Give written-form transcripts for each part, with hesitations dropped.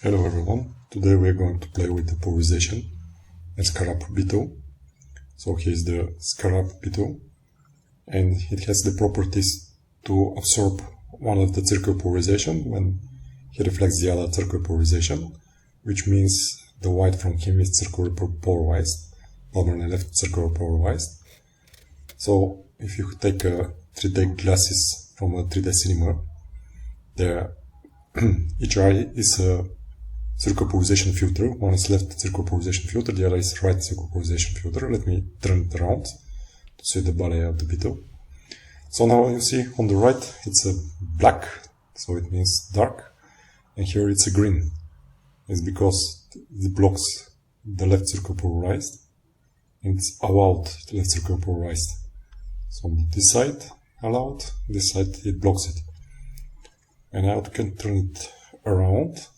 Hello everyone, today we're going to play with the polarization and Scarab Beetle. So here's the Scarab Beetle, and it has the properties to absorb one of the circular polarization when he reflects the other circular polarization, which means the white from him is circular polarized, permanently left circular polarized. So if you take a 3D glasses from a 3D cinema, each eye is a circular polarization filter. One is left circular polarization filter, the other is right circular polarization filter. Let me turn it around to see the body of the beetle. So now you see on the right it's a black, so it means dark, and here it's a green. It's because it blocks the left circular polarized, and it's allowed the left circular polarized. So on this side allowed, this side it blocks it. And now you can turn it around,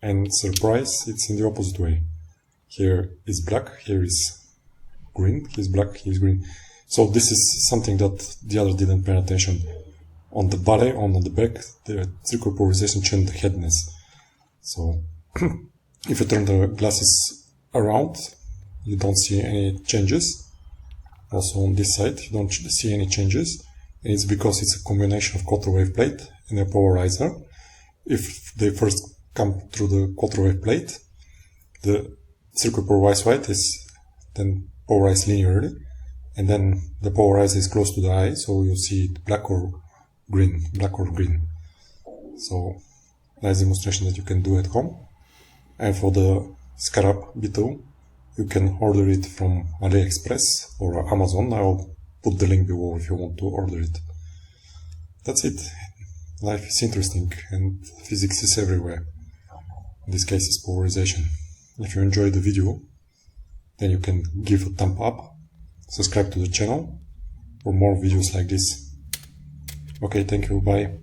and surprise, it's in the opposite way. Here is black, here is green, here's black, here's green. So this is something that the other didn't pay attention. On the body, on the back, the circular polarization changed the headness. So if you turn the glasses around, you don't see any changes. Also on this side, you don't see any changes. And it's because it's a combination of quarter wave plate and a polarizer. If they first come through the quarter wave plate, the circular polarized white is then polarized linearly, and then the polarizer is close to the eye, so you see it black or green, black or green. So nice demonstration that you can do at home. And for the Scarab Beetle, you can order it from AliExpress or Amazon. I'll put the link below if you want to order it. That's it. Life is interesting and physics is everywhere. In this case it's polarization. If you enjoyed the video, then you can give a thumb up, subscribe to the channel for more videos like this. Okay, thank you, bye.